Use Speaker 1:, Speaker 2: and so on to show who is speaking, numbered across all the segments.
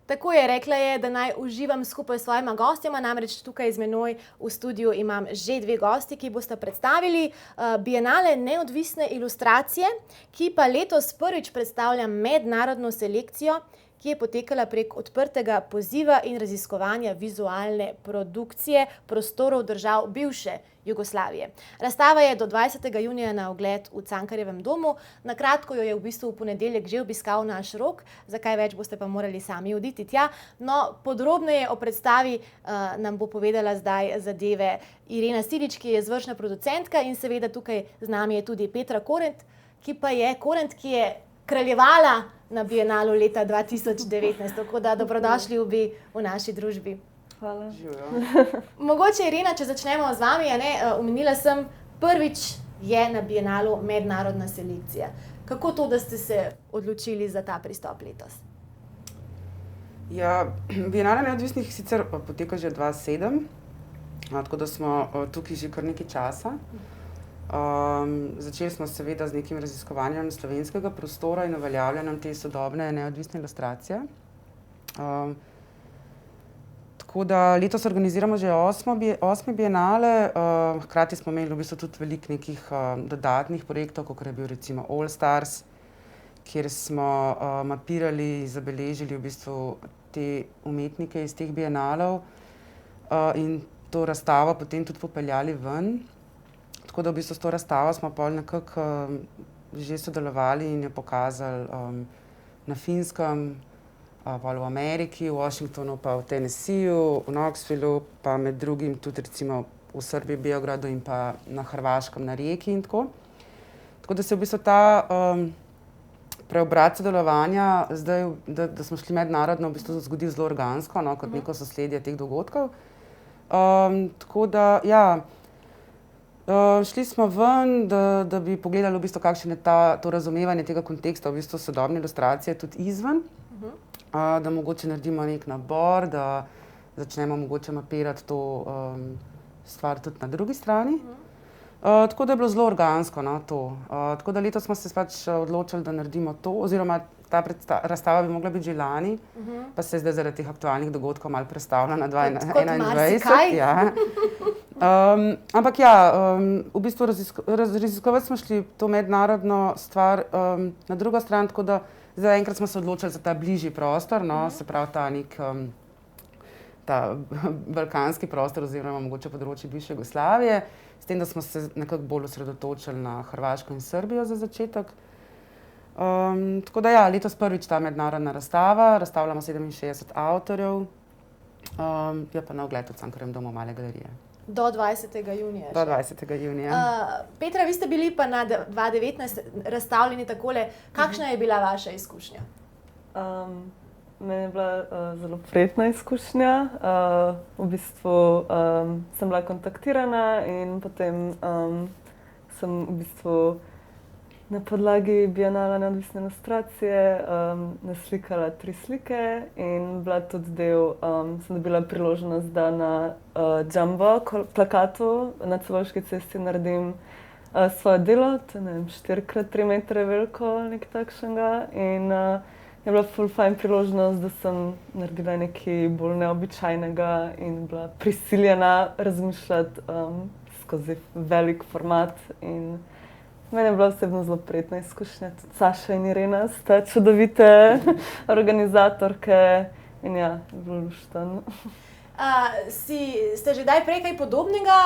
Speaker 1: Tako je, rekla je, da naj uživam skupaj s svojima gostjama, namreč tukaj z menoj v studiu imam že dve gosti, ki bosta predstavili Bienale neodvisne ilustracije, ki pa letos prvič predstavlja mednarodno selekcijo, ki je potekala prek odprtega poziva in raziskovanja vizualne produkcije prostorov držav bivše Jugoslavije. Razstava je do 20. junija na ogled v Cankarjevem domu. Na kratko jo je v bistvu v ponedeljek že obiskal naš Rok, zakaj več boste pa morali sami oditi tja. No, podrobneje o predstavi nam bo povedala zdaj zadeve Irena Silič, ki je izvršna producentka, in seveda tukaj z nami je tudi Petra Korent, ki je kraljevala na Bienalu leta 2019, tako da dobrodošli obi v naši družbi.
Speaker 2: Hvala.
Speaker 1: Mogoče, Irena, če začnemo z vami, omenila sem, prvič je na Bienalu mednarodna selekcija. Kako to, da ste se odločili za ta pristop letos?
Speaker 3: Ja, Bienale neodvisnih sicer poteka že 2007, tako da smo tukaj že kar nekaj časa. Začeli smo seveda z nekim raziskovanjem slovenskega prostora in uveljavljanjem te sodobne neodvisne ilustracije. Tako da letos organiziramo že osmi Bienale, hkrati smo imeli v bistvu tudi veliko nekih dodatnih projektov, kot je bil recimo All Stars, kjer smo mapirali, zabeležili v bistvu te umetnike iz teh bienalov in to razstavo potem tudi popeljali ven. Tako da v bistvu s to razstavo smo pol nekako že sodelovali in jo pokazali na Finskem, pol v Ameriki, v Washingtonu, pa v Tennesseeju, v Knoxvillu, pa med drugim tudi recimo v Srbiji, Beogradu in pa na Hrvaškem, na Rijeki in tako. Tako da se v bistvu ta preobrat sodelovanja zdaj, da smo šli mednarodno, v bistvu zgodil zelo organsko, kot neko sosledje teh dogodkov. Tako da, ja, šli smo ven, da bi pogledali v bistvu, kakšen je to razumevanje tega konteksta v bistvu sodobne ilustracije tudi izven, da mogoče naredimo nek nabor, da začnemo mogoče mapirati to stvar tudi na drugi strani. Tako da je bilo zelo organsko, to. Tako da letos smo se pač odločili, da naredimo to, oziroma ta razstava bi mogla biti že lani, pa se je zdaj zaradi teh aktualnih dogodkov malo prestavila na 2021. Ja. Ampak ja, v bistvu raziskovati smo šli to mednarodno stvar na drugo stran, tako da zdaj enkrat smo se odločili za ta bližji prostor, se pravi ta nek ta balkanski prostor oziroma mogoče področje bivše Jugoslavije, s tem, da smo se nekako bolj osredotočili na Hrvaško in Srbijo za začetek. Tako da ja, letos prvič ta mednarodna razstava, razstavljamo 67 avtorjev, je pa na ogled v Cankarjevem domu Male galerije.
Speaker 1: Do 20. junija.
Speaker 3: Do 20. junija.
Speaker 1: Petra, vi ste bili pa na 2019 razstavljeni takole. Kakšna je bila vaša izkušnja?
Speaker 2: Meni je bila zelo prijetna izkušnja. V bistvu sem bila kontaktirana in potem sem v bistvu na podlagi Bienala neodvisne ilustracije naslikala 3 slike in bila tudi del, sem dobila priložnost, da na jumbo plakatu na Celovški cesti naredim svoje delo, to je, ne vem, 4x3 metre veliko, nekaj takšnega, in je bila ful fajn priložnost, da sem naredila nekaj bolj neobičajnega in bila prisiljena razmišljati skozi velik format. In meni je bila osebno zelo prijetna izkušnja. Tudi Saša in Irena sta čudovite organizatorke in ja, je bilo luštno.
Speaker 1: Ste že kdaj prej kaj podobnega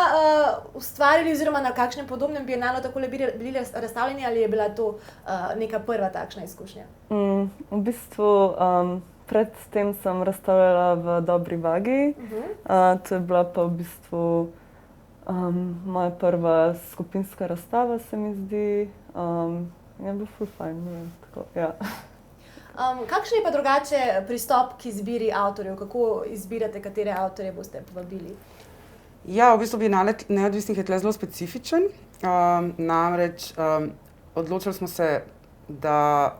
Speaker 1: ustvarili oziroma na kakšnem podobnem bienalu takole bili razstavljeni, ali je bila to neka prva takšna izkušnja?
Speaker 2: V bistvu pred tem sem razstavljala v Dobri vagi. To je bila pa v bistvu moja prva skupinska razstava, se mi zdi. Je bilo ful fajn, ne vem, tako, ja.
Speaker 1: Kakšen je pa drugače pristop k izbiri avtorjev? Kako izbirate, katere avtorje boste povabili?
Speaker 3: Ja, v bistvu Bienale neodvisnih je tule zelo specifičen. Namreč odločili smo se, da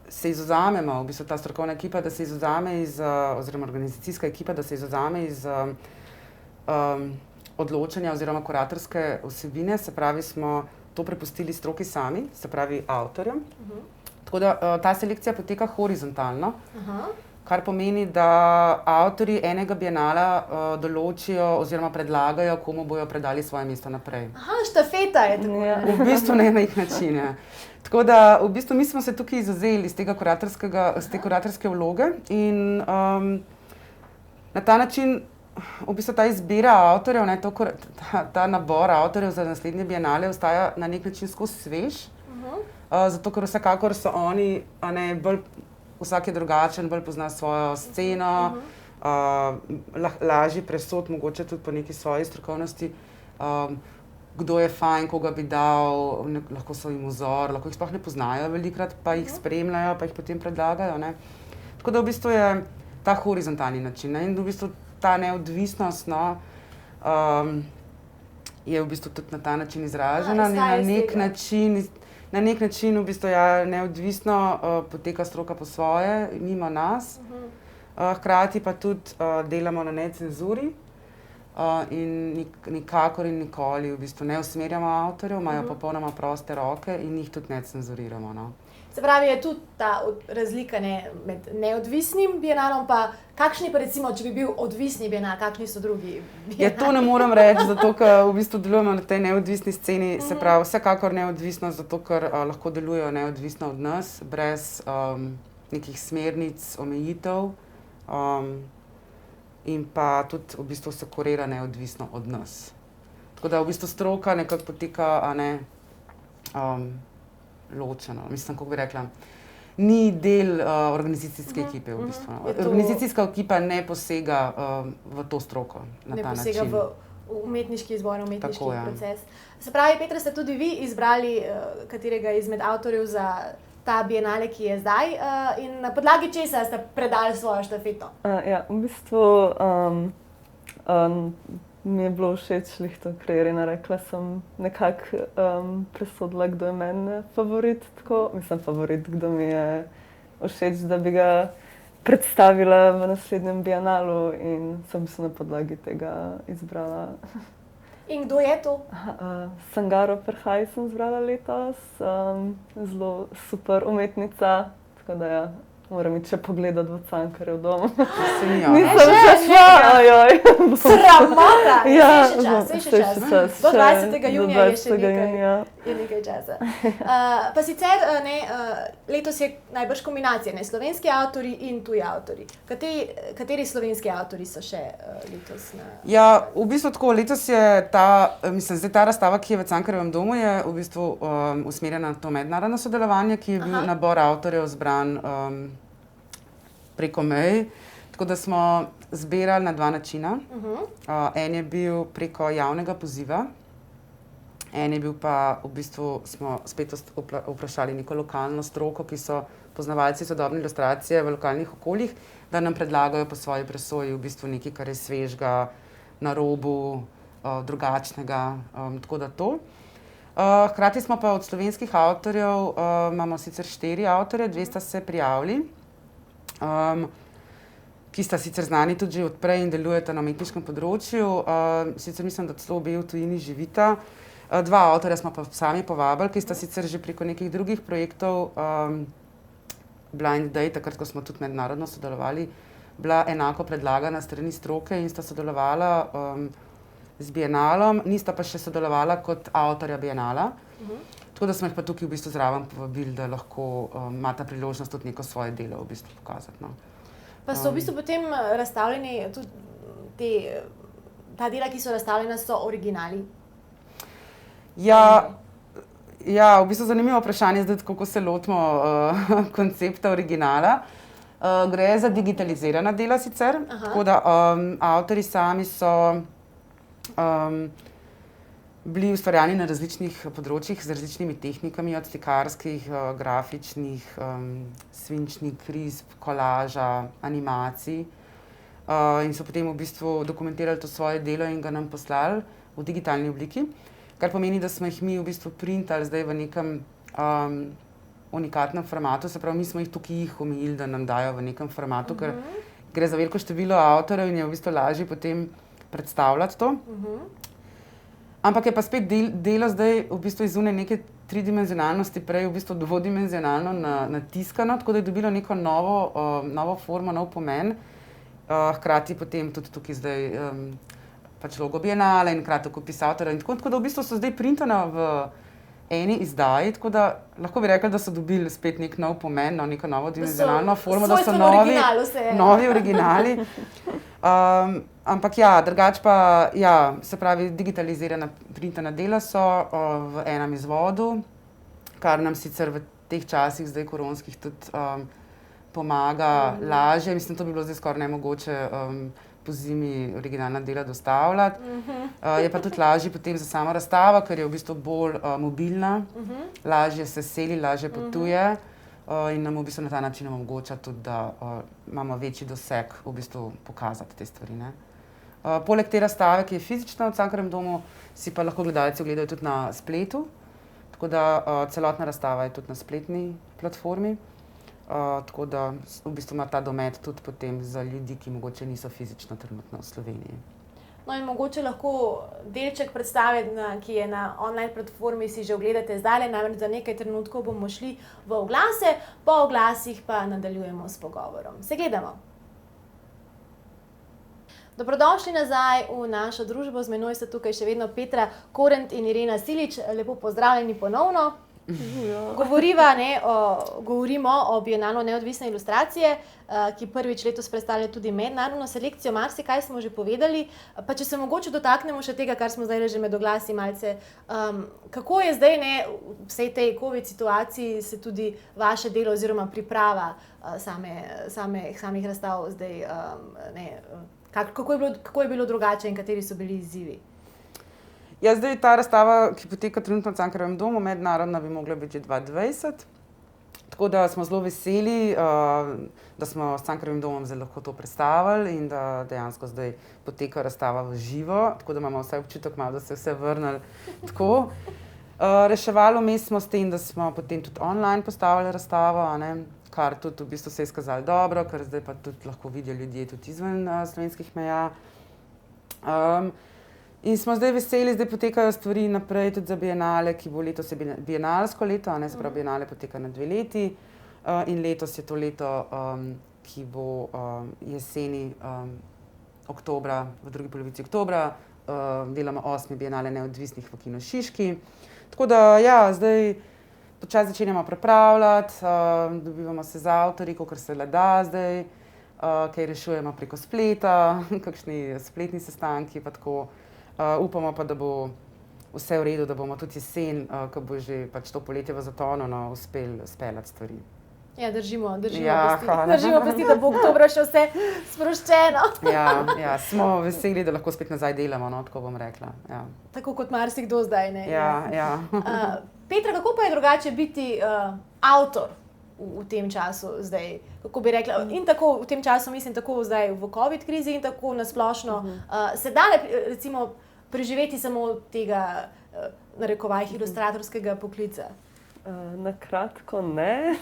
Speaker 3: se izvzamemo, v bistvu ta strokovna ekipa, da se izvzame iz, oziroma organizacijska ekipa, da se izvzame iz odločanja oziroma kuratorske vsebine, se pravi, smo to prepustili stroki sami, se pravi avtorjem. Tako da ta selekcija poteka horizontalno, kar pomeni, da avtorji enega bienala določijo oziroma predlagajo, komu bojo predali svoje mesto naprej.
Speaker 1: Aha, štafeta je tako.
Speaker 2: Ja.
Speaker 3: V bistvu na nek način. Ja. Tako da v bistvu mi smo se tukaj izvzeli iz te kuratorske vloge in na ta način v bistvu ta izbira avtorjev, ne, ta nabor avtorjev za naslednje bienale ostaja na nek način skozi svež. Zato, ker vsekakor so oni, a ne, bolj, vsak je drugačen, bolj pozna svojo sceno, lažji presod, mogoče tudi po neki svoji strokovnosti, kdo je fajn, koga bi dal, lahko so jim vzor, lahko jih sploh ne poznajo velikrat, pa jih spremljajo, pa jih potem predlagajo. Ne. Tako da v bistvu je ta horizontalni način, ne, in v bistvu ta neodvisnost, no, je v bistvu tudi na ta način izražena, na nek način v bistvu ja, neodvisno poteka stroka po svoje, mimo nas, hkrati pa tudi delamo na necenzuri in nikakor in nikoli v bistvu ne usmerjamo avtorjev, imajo popolnoma proste roke in jih tudi ne cenzuriramo. No.
Speaker 1: Se pravi, je tudi ta razlika med neodvisnim bienalom, pa kakšni pa recimo, če bi bil odvisni bienal, kakšni so drugi bienali?
Speaker 3: Ja, to ne morem reči, zato ker v bistvu delujemo na tej neodvisni sceni, se pravi, vsekakor neodvisno, zato ker lahko delujejo neodvisno od nas, brez nekih smernic, omejitev in pa tudi v bistvu se kurira neodvisno od nas. Tako da v bistvu stroka nekako poteka, a ne, ločeno, mislim, kako bi rekla, ni del organizacijske ekipe v bistvu. No. Organizacijska ekipa ne posega v to stroko na ta način.
Speaker 1: Ne posega v umetniški izbor, umetniški proces. Se pravi, Petra, ste tudi vi izbrali katerega izmed avtorjev za ta bienale, ki je zdaj, in na podlagi česa ste predali svojo štafeto?
Speaker 2: Ja, v bistvu mi je bilo všeč to, kar je Irena rekla, sem nekako presodila, kdo je meni favorit, tako, mislim favorit, kdo mi je všeč, da bi ga predstavila v naslednjem bienalu in sem se na podlagi tega izbrala.
Speaker 1: In kdo je to?
Speaker 2: Sangaro Perhaj sem izbrala letos, zelo super umetnica, tako da ja, moram iti še pogledati v Cankarjev dom. Nisem še šla, ojoj.
Speaker 1: Sramota!
Speaker 2: Ja,
Speaker 1: še čas. Do 20. junija je še nekaj časa. Pa sicer, letos je najbrž kombinacija, ne, slovenski avtorji in tuji avtorji. Kateri slovenski avtorji so še letos na...
Speaker 3: Ja, v bistvu tako, letos je ta razstava, ki je v Cankarjevem domu, je v bistvu usmerjena na to mednarodno sodelovanje, ki je bil nabor avtorjev zbran preko mej. Tako da smo zbirali na dva načina. En je bil preko javnega poziva, en je bil pa v bistvu smo spet vprašali neko lokalno stroko, ki so poznavalci sodobne ilustracije v lokalnih okoljih, da nam predlagajo po svoji presoji v bistvu nekaj, kar je svežga, na robu, drugačnega, tako da to. Hkrati smo pa od slovenskih avtorjev, imamo sicer 4 avtorje, 2 sta se prijavili, ki sta sicer znani tudi že od prej in delujeta na umetniškem področju. Sicer mislim, da celo obe v tujini živita. 2 avtorja smo pa sami povabili, ki sta sicer že preko nekih drugih projektov Blind Day, takrat, ko smo tudi mednarodno sodelovali, bila enako predlagana strani stroke in sta sodelovala z bienalom, nista pa še sodelovala kot avtorja bienala. Tako da smo jih pa tukaj v bistvu zraven povabili, da lahko imata priložnost tudi neko svoje delo v bistvu pokazati. No.
Speaker 1: Pa so v bistvu potem razstavljeni tudi ta dela, ki so razstavljena, so originali?
Speaker 3: Ja, v bistvu zanimivo vprašanje zdaj, kako se lotimo koncepta originala. Gre za digitalizirana dela sicer, tako da avtorji sami so bili ustvarjani na različnih področjih z različnimi tehnikami, od slikarskih, grafičnih, svinčnik, risb, kolaža, animacij. In so potem v bistvu dokumentirali to svoje delo in ga nam poslali v digitalni obliki, kar pomeni, da smo jih mi v bistvu printali zdaj v nekem unikatnem formatu, se pravi, mi smo jih tukaj omejili, da nam dajo v nekem formatu, ker gre za veliko število avtorjev in je v bistvu lažje potem predstavljati to. Ampak je pa spet delo zdaj v bistvu iz zunaj neke tridimenzionalnosti, prej v bistvu dvodimenzionalno natiskano, tako da je dobilo neko novo formo, nov pomen. Hkrati potem tudi tukaj zdaj pač logo Bienale in hkrati kot pisatelja in tako da v bistvu so zdaj printana v eni izdaji, tako da lahko bi rekli, da so dobili spet nek nov pomen, neko novo dimenzionalno formo, da so novi originali. Ampak ja, drugače pa, ja, se pravi, digitalizirana printana dela so v enem izvodu, kar nam sicer v teh časih zdaj koronskih tudi pomaga lažje. Mislim, to bi bilo zdaj skoraj nemogoče po zimi originalna dela dostavljati. Je pa tudi lažje potem za samo razstavo, ker je v bistvu bolj mobilna, lažje se seli, lažje potuje in nam v bistvu na ta način omogoča tudi, da imamo večji doseg v bistvu pokazati te stvari, ne. Poleg te razstave, ki je fizična v Cankarjevem domu, si pa lahko gledalci ogledajo tudi na spletu, tako da celotna razstava je tudi na spletni platformi. Tako da v bistvu ima ta domet tudi potem za ljudi, ki mogoče niso fizično trenutno v Sloveniji.
Speaker 1: No in mogoče lahko delček predstave, ki je na online platformi, si že ogledate zdajle, namreč za nekaj trenutkov bomo šli v oglase, po oglasih pa nadaljujemo s pogovorom. Se gledamo! Dobrodošli nazaj v našo družbo, z menoj sta tukaj še vedno Petra Korent in Irena Silič, lepo pozdravljeni ponovno. Govorimo o Bienalu neodvisne ilustracije, ki prvič letos predstavlja tudi mednarodno selekcijo. Marsikaj smo že povedali, pa če se mogoče dotaknemo še tega, kar smo zdaj že med oglasi malce. Kako je zdaj v vsej tej COVID situaciji se tudi vaše delo oziroma priprava samih razstav zdaj, kako je bilo drugače in kateri so bili izzivi?
Speaker 3: Ja, zdaj ta razstava, ki poteka trenutno v Cankarjevem domu, mednarodna bi mogla biti že 2020. Tako da smo zelo veseli, da smo s Cankarjevim domom zdaj lahko to predstavili in da dejansko zdaj poteka razstava v živo, tako da imamo vsaj občutek malo, da se je vse vrnilo tako. Reševali vmes smo s tem, da smo potem tudi online postavili razstavo, kar tudi v bistvu se je izkazalo dobro, ker zdaj pa tudi lahko vidijo ljudje tudi izven slovenskih meja. In smo zdaj veseli, zdaj potekajo stvari naprej tudi za Bienale, ki bo letos bienalsko leto, se pravi Bienale poteka na 2 leti. In letos je to leto, ki bo jeseni, oktobra, v drugi polovici oktobra, delamo 8. Bienale neodvisnih v Kinu Šiški. Tako da, ja, zdaj počasi začenjamo pripravljati, dobivamo se z avtorji, kakor se le da zdaj, kaj rešujemo preko spleta, kakšni spletni sestanki pa tako. Upamo pa, da bo vse v redu, da bomo tudi jesen, ko bo že pač to poletje v zatonu, uspeli speljati stvari.
Speaker 1: Ja, držimo pesti, da bo oktobra še vse sproščeno.
Speaker 3: Ja, smo veseli, da lahko spet nazaj delamo, tako bom rekla. Ja.
Speaker 1: Tako kot marsikdo zdaj, ne?
Speaker 3: Ja.
Speaker 1: Petra, kako pa je drugače biti avtor v tem času zdaj? Kako bi rekla, in tako v tem času, mislim, tako zdaj v COVID krizi in tako nasplošno, se da recimo preživeti samo tega, narekovajih, ilustratorskega poklica?
Speaker 2: Na kratko ne.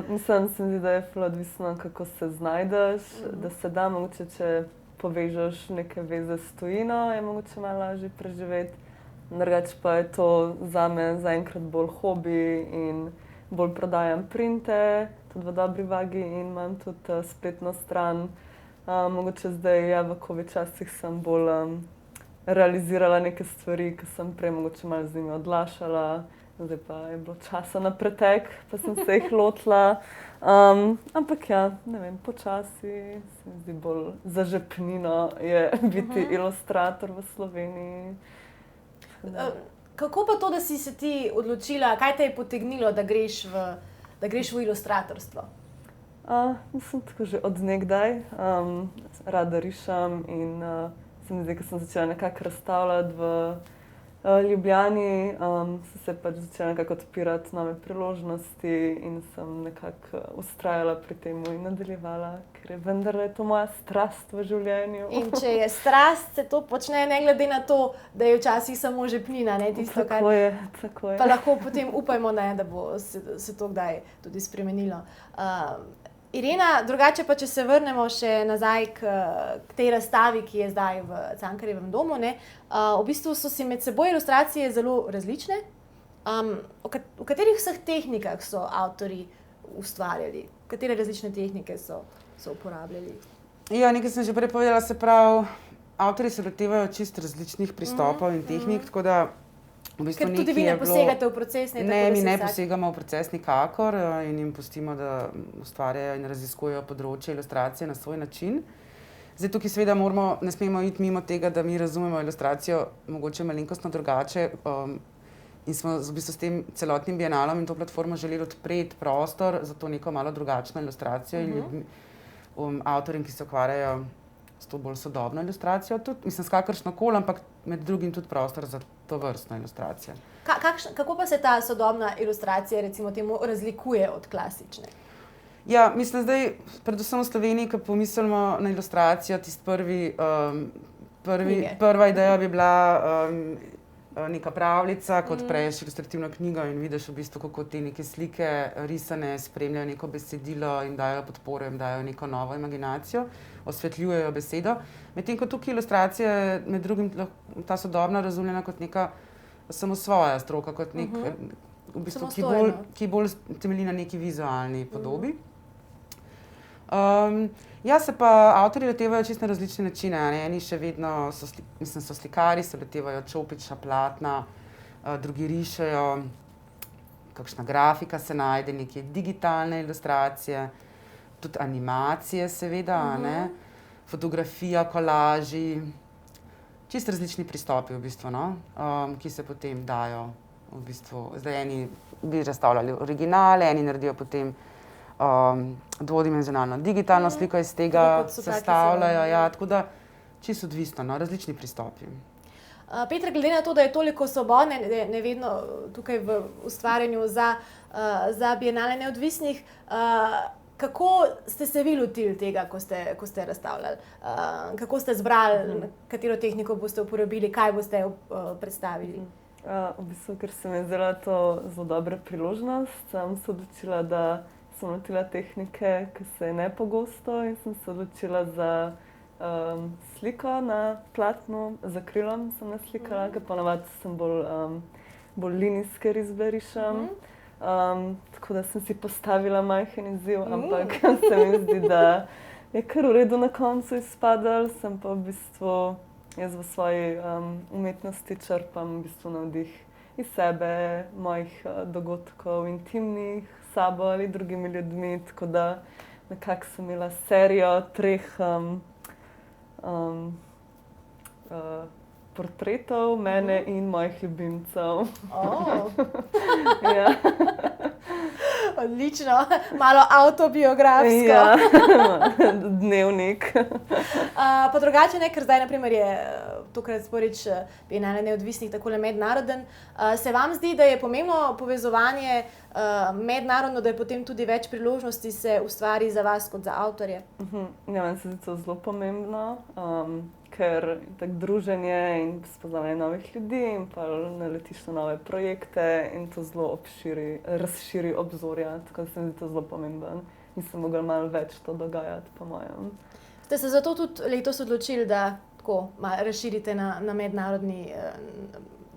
Speaker 2: Mislim, se mi zdi, da je ful odvisno, kako se znajdeš, da se da mogoče, če povežeš neke veze s tujino, je mogoče malo lažje preživeti. Drugače pa je to zame zaenkrat bolj hobi in bolj prodajam printe, tudi v dobri vagi in imam tudi spletno stran. Mogoče zdaj, v COVID časih sem bolj realizirala neke stvari, ki sem prej mogoče malo z njimi odlašala. Zdaj pa je bilo časa na pretek, pa sem se jih lotila. Ampak ja, ne vem, počasi se mi zdi bolj za žepnino je biti ilustrator v Sloveniji.
Speaker 1: Kako pa to, da si se ti odločila, kaj te je potegnilo, da greš v ilustratorstvo?
Speaker 2: Mislim, tako že od nekdaj. Rada rišem in se mi zdi, ko sem začela nekako razstavljati v Ljubljani, sem se pač začela nekako odpirati nove priložnosti in sem nekako vztrajala pri tem in nadaljevala, ker je vendarle to moja strast v življenju.
Speaker 1: In če je strast, se to počne ne glede na to, da je včasih samo žepnina, ne tisto, kar...
Speaker 2: Tako je.
Speaker 1: Pa lahko potem upajmo, ne, da bo se to kdaj tudi spremenilo. Irena, drugače pa, če se vrnemo še nazaj k tej razstavi, ki je zdaj v Cankarjevem domu, ne, v bistvu so si med seboj ilustracije zelo različne. V katerih vseh tehnikah so avtorji ustvarjali? Katere različne tehnike so uporabljali?
Speaker 3: Ja, nekaj sem že prej povedala, se pravi, avtorji se lotevajo čisto različnih pristopov in tehnik, tako da v bistvu
Speaker 1: Ker tudi vi ne posegate v proces, ne?
Speaker 3: Ne, mi ne posegamo v proces nikakor in jim pustimo, da ustvarjajo in raziskujejo področje ilustracije na svoj način. Zdaj tukaj seveda ne smemo iti mimo tega, da mi razumemo ilustracijo mogoče malenkostno drugače in smo v bistvu s tem celotnim bienalom in to platformo želeli odpreti prostor za to neko malo drugačno ilustracijo in avtorjem, ki se ukvarjajo s to bolj sodobno ilustracijo, tudi, mislim, s kakršnokoli, ampak med drugim tudi prostor za to vrstno ilustracijo.
Speaker 1: Kako pa se ta sodobna ilustracija recimo temu razlikuje od klasične?
Speaker 3: Ja, mislim, zdaj, predvsem v Sloveniji, ko pomislimo na ilustracijo, prva ideja bi bila neka pravljica, ko odpreš ilustrativno knjigo in vidiš v bistvu, kako te neke slike risane spremljajo neko besedilo in dajo podporo, jim dajo neko novo imaginacijo, osvetljujejo besedo. Medtem ko tukaj ilustracija je med drugim ta sodobna razumljena kot neka samosvoja stroka, kot nek, v bistvu, ki bolj temelji na neki vizualni podobi. Ja, se pa avtorji lotevajo čisto na različne načine. Eni še vedno so slikari, se lotevajo čopiča, platna, drugi rišejo, kakšna grafika se najde, neke digitalne ilustracije, tudi animacije seveda, fotografija, kolaži, čisto različni pristopi v bistvu, ki se potem dajo v bistvu. Zdaj eni bi razstavljali originale, eni naredijo potem dvodimenzionalno digitalno sliko iz tega sestavljajo, tako da čisto odvisno, različni pristopi.
Speaker 1: Petra, glede na to, da je toliko svobodne, ne vedno tukaj v ustvarjanju za Bienale neodvisnih, kako ste se vi lotili tega, ko ste razstavljali? Kako ste zbrali, katero tehniko boste uporabili, kaj boste predstavili?
Speaker 2: V bistvu, ker se mi je zdela to zelo dobra priložnost, sem se odločila, da sem lotila tehnike, ki se je nepogosto in sem se odločila za sliko na platnu, z akrilom sem naslikala, ker ponavadi sem bolj linijske risbe rišem. Tako da sem si postavila majhen izziv, ampak se mi zdi, da je kar v redu na koncu izpadalo. Sem pa v bistvu, jaz v svoji umetnosti črpam v bistvu navdih iz sebe, mojih dogodkov, intimnih, s sabo ali drugimi ljudmi, tako da nekako sem imela serijo 3 portretov mene in mojih ljubimcev. Ja.
Speaker 1: Odlično, malo avtobiografsko.
Speaker 2: Ja, dnevnik.
Speaker 1: Pa drugače ne, ker zdaj naprimer je tokrat sporič Bienale neodvisnih takole mednaroden. Se vam zdi, da je pomembno povezovanje mednarodno, da je potem tudi več priložnosti se ustvari za vas kot za avtorje?
Speaker 2: Ja, meni se zdi to zelo pomembno, ker tako druženje in spoznavanje novih ljudi in pa naletiš na nove projekte in to zelo razširi obzorja, tako da se mi zdi to zelo pomembno in se mogli malo več to dogajati, po mojem.
Speaker 1: Ste se zato tudi letos odločili, da tako razširite na mednarodni,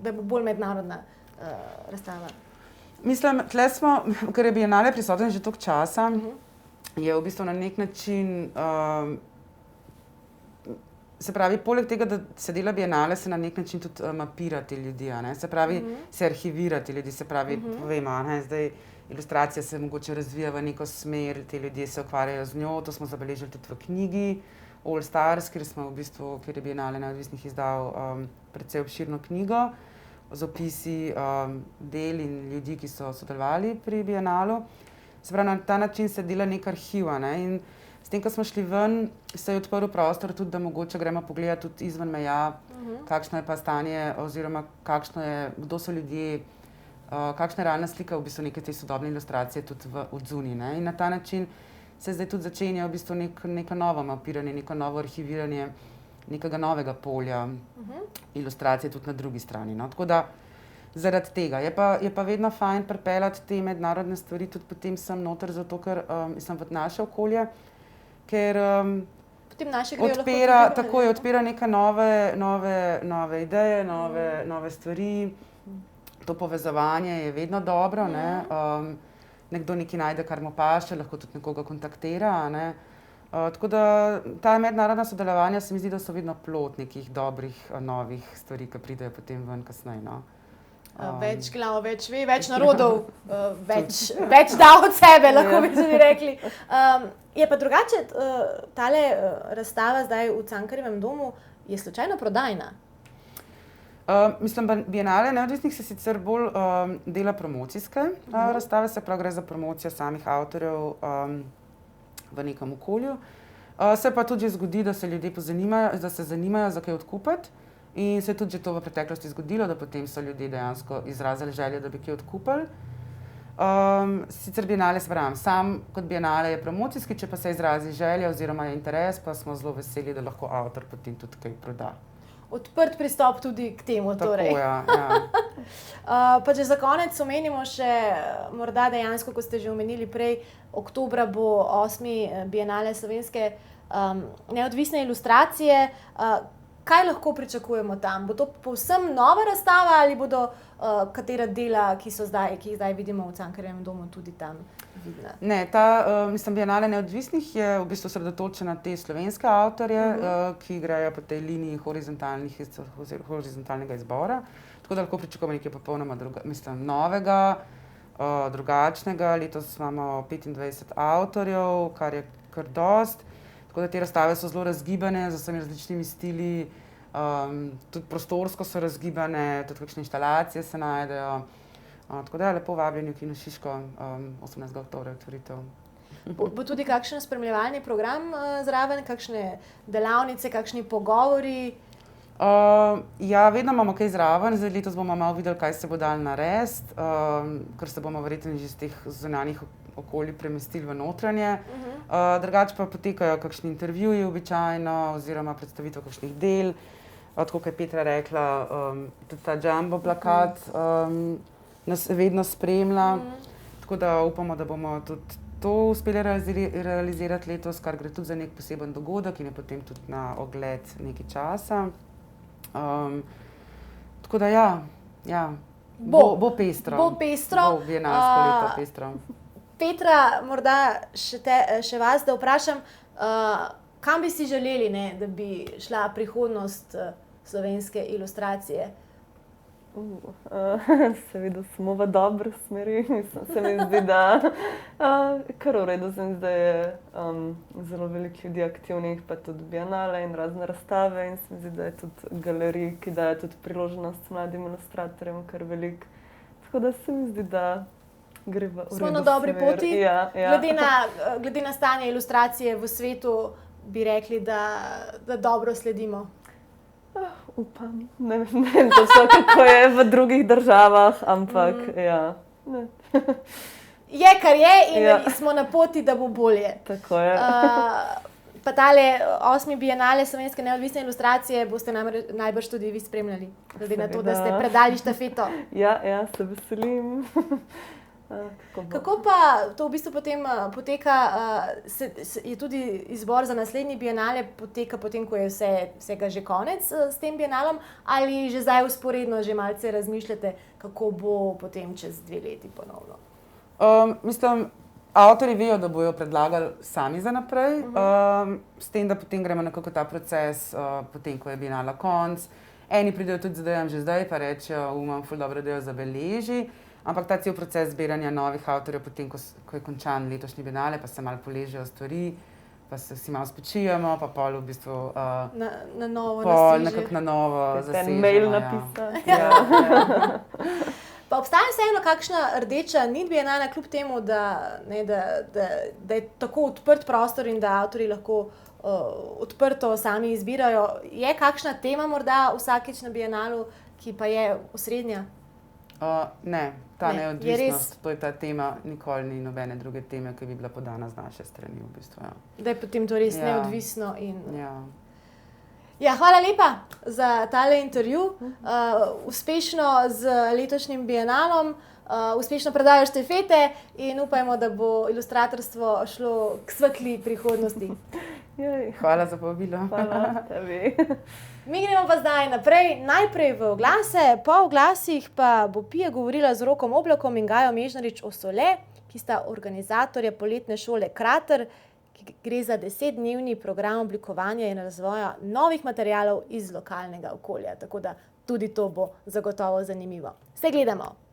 Speaker 1: da bo bolj mednarodna razstava?
Speaker 3: Mislim, tle smo, ker je Bienale prisoten že toliko časa, je v bistvu na nek način, se pravi, poleg tega, da se dela Bienale, se na nek način tudi mapira te ljudi, se pravi, se arhivira te ljudi, se pravi, povemo, zdaj ilustracija se mogoče razvija v neko smer, te ljudje se ukvarjajo z njo, to smo zabeležili tudi v knjigi All Stars, kjer je Bienale neodvisnih izdal precej obširno knjigo z opisi del in ljudi, ki so sodelovali pri Bienalu. Se pravi, na ta način se dela nek arhiv, in s tem, ko smo šli ven, se je odprl prostor tudi, da mogoče gremo pogledati tudi izven meja, kakšno je pa stanje oziroma kdo so ljudje, kakšna je realna slika v bistvu neke te sodobne ilustracije tudi od zunaj. In na ta način se zdaj tudi začenja v bistvu neko novo mapiranje, neko novo arhiviranje nekega novega polja ilustracije tudi na drugi strani. Tako da zaradi tega. Je pa vedno fajn pripeljati te mednarodne stvari tudi potem sem noter, zato ker sem v naše okolje, ker odpira neke nove ideje, nove stvari. To povezovanje je vedno dobro, ne? Nekdo nekaj najde, kar mu paše, lahko tudi nekoga kontaktira, ne? Tako da ta mednarodna sodelovanja se mi zdi, da so vedno plod nekih dobrih, novih stvari, ki pridejo potem ven kasneje, no.
Speaker 1: Več glav, več ve, več narodov, več da od sebe, lahko bi tudi rekli. Je pa drugače, tale razstava zdaj v Cankarjevem domu je slučajno prodajna.
Speaker 3: Mislim, Bienale neodvisnih se sicer bolj dela promocijske razstave, se pravi gre za promocijo samih avtorjev v nekem okolju. Se pa tudi zgodi, da se ljudje zanimajo za kaj odkupiti. In se je tudi že to v preteklosti zgodilo, da potem so ljudje dejansko izrazili željo, da bi kaj odkupili. Sicer Bienale, se pravim, sam kot Bienale je promocijski, če pa se izrazi želja oziroma je interes, pa smo zelo veseli, da lahko avtor potem tudi kaj proda.
Speaker 1: Odprt pristop tudi k temu, torej.
Speaker 3: Tako, ja.
Speaker 1: Pa če za konec omenimo še, morda dejansko, kot ste že omenili prej, oktobra bo 8. Bienale slovenske neodvisne ilustracije. Kaj lahko pričakujemo tam? Bo to povsem nova razstava ali bodo katera dela, ki jih zdaj vidimo v Cankarjevem domu, tudi tam vidna? Ne,
Speaker 3: Bienale neodvisnih je v bistvu osredotočena na te slovenske avtorje, ki grejo po tej liniji horizontalnega izbora. Tako da lahko pričakujemo nekaj popolnoma novega, drugačnega. Letos imamo 25 avtorjev, kar je kar dost. Tako da te razstave so zelo razgibane, z vsemi različnimi stili, tudi prostorsko so razgibane, tudi kakšne inštalacije se najdejo. Tako da lepo vabljeni v Kino Šiško 18. oktobra otvoritev.
Speaker 1: Bo tudi kakšen spremljevalni program zraven, kakšne delavnice, kakšni pogovori?
Speaker 3: Ja, vedno imamo kaj zraven, zdaj letos bomo malo videli, kaj se bo dalo narediti, ker se bomo verjetno že iz teh zunanjih okolij premestili v notranje. Drugače pa potekajo kakšni intervjuji običajno oziroma predstavitev kakšnih del. Tako kot je Petra rekla, tudi ta jumbo plakat nas vedno spremlja. Tako da upamo, da bomo tudi to uspeli realizirati letos, kar gre tudi za nek poseben dogodek in je potem tudi na ogled nekaj časa. Tako da ja, bo pestro.
Speaker 1: Bo pestro.
Speaker 3: Bo bienalsko leto pestro.
Speaker 1: Petra, morda še vas, da vprašam, kam bi si želeli, ne, da bi šla prihodnost slovenske ilustracije?
Speaker 2: Seveda smo v dobri smeri, se mi zdi, da kar v redu, se mi zdi, da je zelo veliko ljudi aktivnih, pa tudi Bienale in razne razstave in se mi zdi, da je tudi galerij, ki daje tudi priložnost mladim ilustratorjem kar veliko. Tako da se mi zdi, da
Speaker 1: smo na dobri poti.
Speaker 2: Ja.
Speaker 1: Glede na stanje ilustracije v svetu, bi rekli, da dobro sledimo.
Speaker 2: Upam. Ne vem, kako je v drugih državah, ampak ja.
Speaker 1: Je, kar je in smo na poti, da bo bolje.
Speaker 2: Tako je.
Speaker 1: Pa tale 8. Bienale slovenske neodvisne ilustracije boste najbrž tudi vi spremljali, glede na to, da ste predali štafeto.
Speaker 2: Ja, se veselim.
Speaker 1: Kako pa to v bistvu potem poteka, je tudi izbor za naslednji Bienale poteka potem, ko je vsega že konec s tem Bienalom, ali že zdaj vzporedno že malce razmišljate, kako bo potem čez 2 leti ponovno?
Speaker 3: Mislim, avtorji vejo, da bojo predlagali sami za naprej, s tem, da potem gremo nekako ta proces, potem, ko je Bienala konc. Eni pridejo tudi z idejami že zdaj, pa rečejo, imam ful dobro idejo, zabeleži. Ampak ta cel proces zbiranja novih avtorjev, potem, ko je končan letošnji Bienale, pa se malo poležejo stvari, pa se vsi malo spočijemo, pa pol v bistvu
Speaker 1: na novo
Speaker 3: nekako na novo zasežemo.
Speaker 2: Ten mail napisati.
Speaker 3: Ja.
Speaker 1: Pa obstaja vseeno kakšna rdeča nit Bienale, kljub temu, da je tako odprt prostor in da avtorji lahko odprto sami izbirajo. Je kakšna tema morda vsakič na Bienalu, ki pa je osrednja?
Speaker 3: Ne, ta neodvisnost, to je ta tema, nikoli ni nobene druge teme, ki bi bila podana z naše strani v bistvu. Ja.
Speaker 1: Da je potem to res neodvisno in...
Speaker 3: Ja.
Speaker 1: Ja, hvala lepa za tale intervju. Uspešno z letošnjim bienalom, uspešno predajo štafete in upajmo, da bo ilustratorstvo šlo k svetli prihodnosti.
Speaker 3: Hvala za povabilo.
Speaker 2: Hvala tebi.
Speaker 1: Mi gremo pa zdaj naprej, najprej v oglase, po oglasih pa bo Pija govorila z Rokom Oblakom in Gajo Mežnarič o Sole, ki sta organizatorja poletne šole Krater, ki gre za 10-dnevni program oblikovanja in razvoja novih materialov iz lokalnega okolja. Tako da tudi to bo zagotovo zanimivo. Se gledamo!